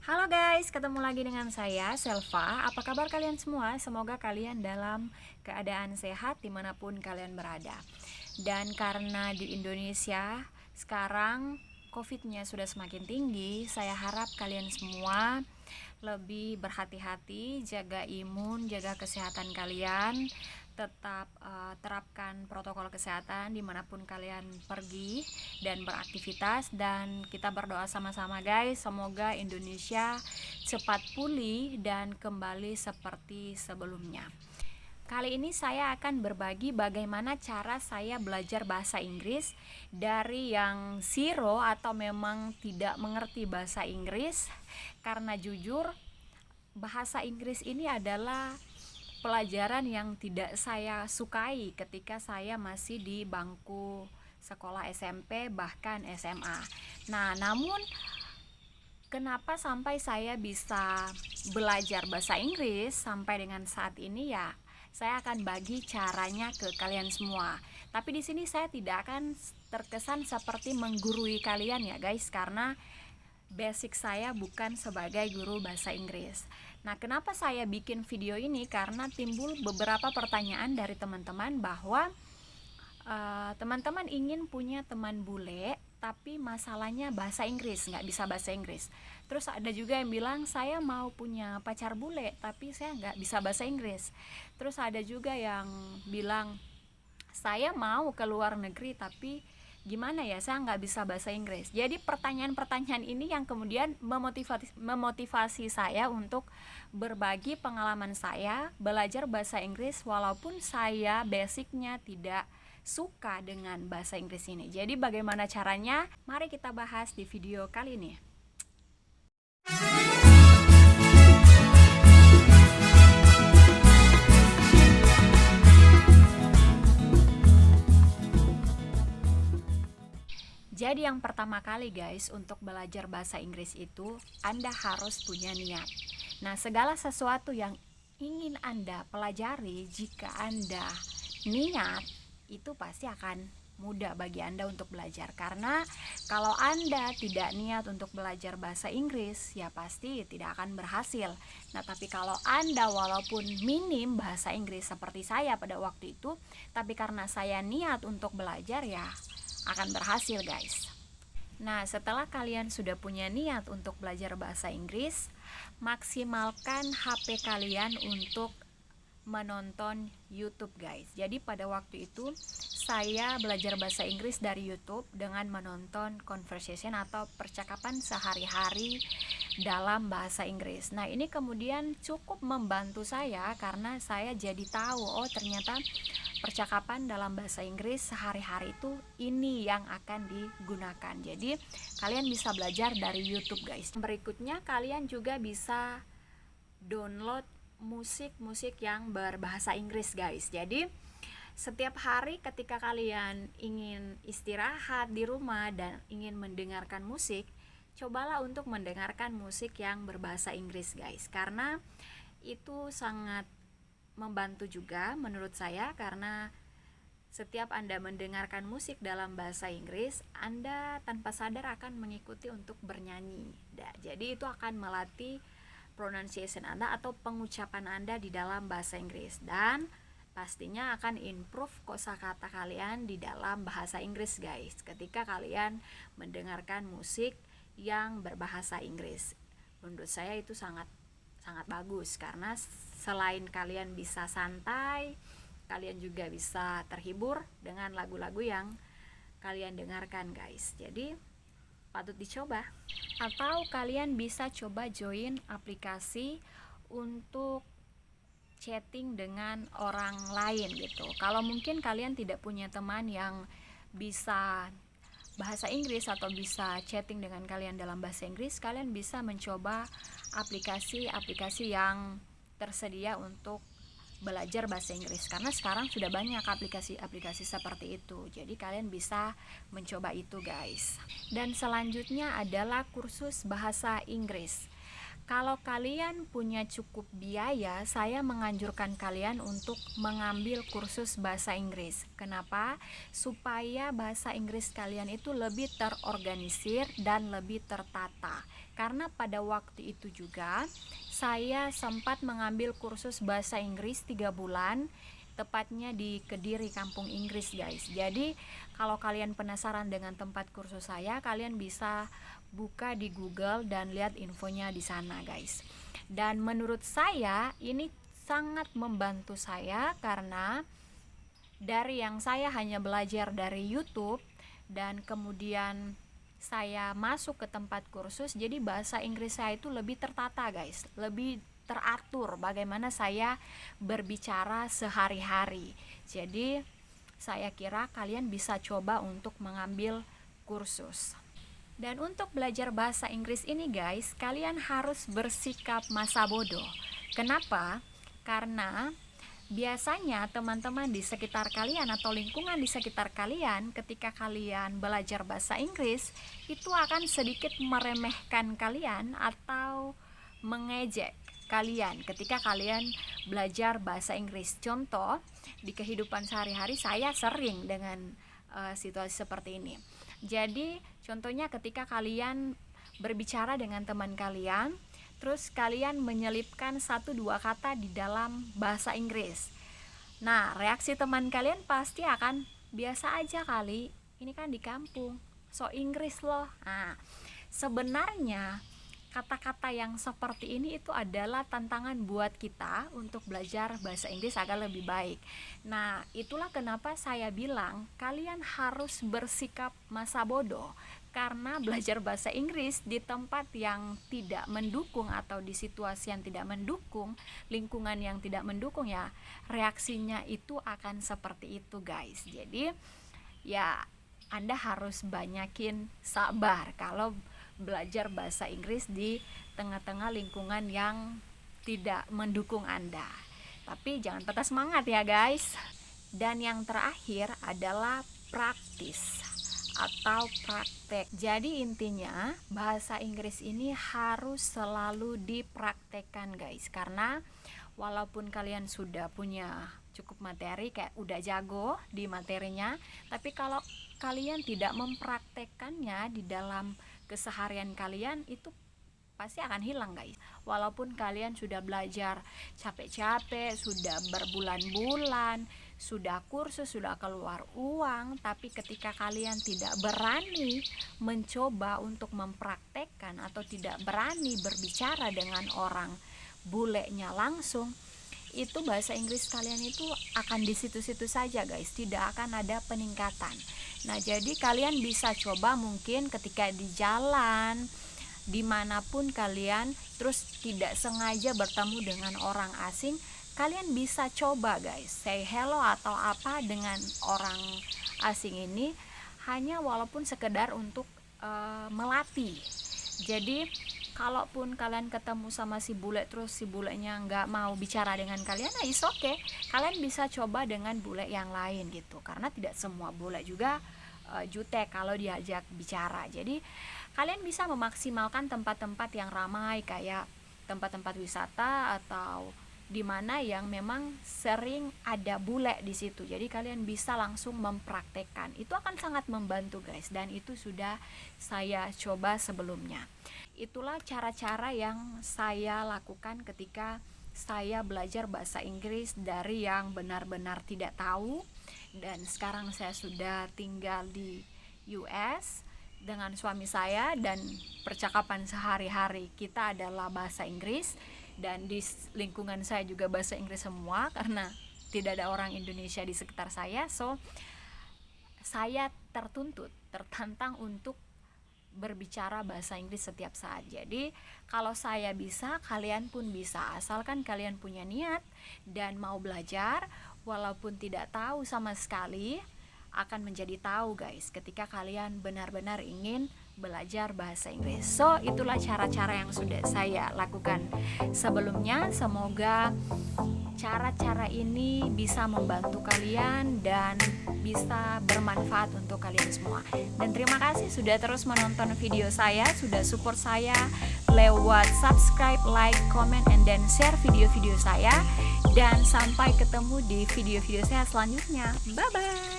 Halo guys, ketemu lagi dengan saya, Selva. Apa kabar kalian semua? Semoga kalian dalam keadaan sehat dimanapun kalian berada. Dan karena di Indonesia sekarang COVID-nya sudah semakin tinggi, saya harap kalian semua lebih berhati-hati, jaga imun, jaga kesehatan kalian, tetap terapkan protokol kesehatan dimanapun kalian pergi dan beraktivitas. Dan kita berdoa sama-sama guys, semoga Indonesia cepat pulih dan kembali seperti sebelumnya. Kali ini saya akan berbagi bagaimana cara saya belajar bahasa Inggris dari yang zero atau memang tidak mengerti bahasa Inggris. Karena jujur, bahasa Inggris ini adalah pelajaran yang tidak saya sukai ketika saya masih di bangku sekolah SMP bahkan SMA. Nah, namun kenapa sampai saya bisa belajar bahasa Inggris sampai dengan saat ini ya? Saya akan bagi caranya ke kalian semua. Tapi di sini saya tidak akan terkesan seperti menggurui kalian ya guys, karena basic saya bukan sebagai guru bahasa Inggris. Nah, kenapa saya bikin video ini? Karena timbul beberapa pertanyaan dari teman-teman bahwa teman-teman ingin punya teman bule tapi masalahnya bahasa Inggris, nggak bisa bahasa Inggris. Terus ada juga yang bilang saya mau punya pacar bule tapi saya nggak bisa bahasa Inggris. Terus ada juga yang bilang saya mau ke luar negeri tapi gimana ya, saya nggak bisa bahasa Inggris. Jadi pertanyaan-pertanyaan ini yang kemudian memotivasi saya untuk berbagi pengalaman saya belajar bahasa Inggris walaupun saya basicnya tidak suka dengan bahasa Inggris ini. Jadi bagaimana caranya? Mari kita bahas di video kali ini. Jadi yang pertama kali guys, untuk belajar bahasa Inggris itu Anda harus punya niat. Nah, segala sesuatu yang ingin Anda pelajari, jika Anda niat, itu pasti akan mudah bagi Anda untuk belajar. Karena kalau Anda tidak niat untuk belajar bahasa Inggris, ya pasti tidak akan berhasil. Nah, tapi kalau Anda walaupun minim bahasa Inggris seperti saya pada waktu itu, tapi karena saya niat untuk belajar, ya akan berhasil guys. Nah, setelah kalian sudah punya niat untuk belajar bahasa Inggris, maksimalkan HP kalian untuk menonton YouTube guys. Jadi pada waktu itu saya belajar bahasa Inggris dari YouTube dengan menonton conversation atau percakapan sehari-hari dalam bahasa Inggris. Nah, ini kemudian cukup membantu saya karena saya jadi tahu, oh ternyata percakapan dalam bahasa Inggris sehari-hari itu ini yang akan digunakan. Jadi kalian bisa belajar dari YouTube guys. Berikutnya kalian juga bisa download musik-musik yang berbahasa Inggris guys. Jadi setiap hari ketika kalian ingin istirahat di rumah dan ingin mendengarkan musik, cobalah untuk mendengarkan musik yang berbahasa Inggris guys. Karena itu sangat membantu juga menurut saya, karena setiap Anda mendengarkan musik dalam bahasa Inggris, Anda tanpa sadar akan mengikuti untuk bernyanyi. Jadi itu akan melatih pronunciation Anda atau pengucapan Anda di dalam bahasa Inggris, dan pastinya akan improve kosakata kalian di dalam bahasa Inggris guys ketika kalian mendengarkan musik yang berbahasa Inggris. Menurut saya itu sangat bagus, karena selain kalian bisa santai, kalian juga bisa terhibur dengan lagu-lagu yang kalian dengarkan guys. Jadi patut dicoba. Atau kalian bisa coba join aplikasi untuk chatting dengan orang lain gitu. Kalau mungkin kalian tidak punya teman yang bisa bahasa Inggris atau bisa chatting dengan kalian dalam bahasa Inggris, kalian bisa mencoba aplikasi-aplikasi yang tersedia untuk belajar bahasa Inggris, karena sekarang sudah banyak aplikasi-aplikasi seperti itu. Jadi kalian bisa mencoba itu guys. Dan selanjutnya adalah kursus bahasa Inggris. Kalau kalian punya cukup biaya, saya menganjurkan kalian untuk mengambil kursus bahasa Inggris. Kenapa? Supaya bahasa Inggris kalian itu lebih terorganisir dan lebih tertata. Karena pada waktu itu juga saya sempat mengambil kursus bahasa Inggris 3 bulan, tepatnya di Kediri, Kampung Inggris, guys. Jadi kalau kalian penasaran dengan tempat kursus saya, kalian bisa buka di Google dan lihat infonya di sana, guys. Dan menurut saya ini sangat membantu saya, karena dari yang saya hanya belajar dari YouTube dan kemudian saya masuk ke tempat kursus, jadi bahasa Inggris saya itu lebih tertata, guys, lebih teratur bagaimana saya berbicara sehari-hari. Jadi saya kira kalian bisa coba untuk mengambil kursus. Dan untuk belajar bahasa Inggris ini, guys, kalian harus bersikap masa bodoh. Kenapa? Karena biasanya teman-teman di sekitar kalian atau lingkungan di sekitar kalian ketika kalian belajar bahasa Inggris itu akan sedikit meremehkan kalian atau mengejek kalian ketika kalian belajar bahasa Inggris. Contoh, di kehidupan sehari-hari saya sering dengan situasi seperti ini. Jadi contohnya ketika kalian berbicara dengan teman kalian, terus kalian menyelipkan 1-2 kata di dalam bahasa Inggris. Nah, reaksi teman kalian pasti akan biasa aja kali, ini kan di kampung, so Inggris loh. Nah, sebenarnya kata-kata yang seperti ini itu adalah tantangan buat kita untuk belajar bahasa Inggris agar lebih baik. Nah, itulah kenapa saya bilang kalian harus bersikap masa bodoh, karena belajar bahasa Inggris di tempat yang tidak mendukung atau di situasi yang tidak mendukung, lingkungan yang tidak mendukung, ya reaksinya itu akan seperti itu, guys. Jadi ya Anda harus banyakin sabar kalau belajar bahasa Inggris di tengah-tengah lingkungan yang tidak mendukung Anda. Tapi jangan patah semangat ya, guys. Dan yang terakhir adalah praktis atau praktek. Jadi intinya bahasa Inggris ini harus selalu dipraktekkan, guys. Karena walaupun kalian sudah punya cukup materi, kayak udah jago di materinya, tapi kalau kalian tidak mempraktekkannya di dalam keseharian kalian, itu pasti akan hilang, guys. Walaupun kalian sudah belajar capek-capek, sudah berbulan-bulan, sudah kursus, sudah keluar uang, tapi ketika kalian tidak berani mencoba untuk mempraktekkan atau tidak berani berbicara dengan orang bulenya langsung, itu bahasa Inggris kalian itu akan di situ-situ saja, guys, tidak akan ada peningkatan. Nah, jadi kalian bisa coba mungkin ketika di jalan, dimanapun kalian, terus tidak sengaja bertemu dengan orang asing, kalian bisa coba, guys, say hello atau apa dengan orang asing ini, hanya walaupun sekedar untuk melatih. Jadi kalaupun kalian ketemu sama si bule, terus si bulenya nggak mau bicara dengan kalian, nah is okay, kalian bisa coba dengan bule yang lain gitu, karena tidak semua bule juga jutek kalau diajak bicara. Jadi kalian bisa memaksimalkan tempat-tempat yang ramai, kayak tempat-tempat wisata atau di mana yang memang sering ada bule di situ. Jadi kalian bisa langsung mempraktekkan. Itu akan sangat membantu, guys, dan itu sudah saya coba sebelumnya. Itulah cara-cara yang saya lakukan ketika saya belajar bahasa Inggris dari yang benar-benar tidak tahu, dan sekarang saya sudah tinggal di US dengan suami saya, dan percakapan sehari-hari kita adalah bahasa Inggris, dan di lingkungan saya juga bahasa Inggris semua karena tidak ada orang Indonesia di sekitar saya. So saya tertantang untuk berbicara bahasa Inggris setiap saat. Jadi kalau saya bisa, kalian pun bisa, asalkan kalian punya niat dan mau belajar. Walaupun tidak tahu sama sekali, akan menjadi tahu, guys, ketika kalian benar-benar ingin belajar bahasa Inggris. So itulah cara-cara yang sudah saya lakukan sebelumnya. Semoga cara-cara ini bisa membantu kalian dan bisa bermanfaat untuk kalian semua. Dan terima kasih sudah terus menonton video saya, sudah support saya lewat subscribe, like, comment, and then share video-video saya. Dan sampai ketemu di video-video saya selanjutnya. Bye-bye.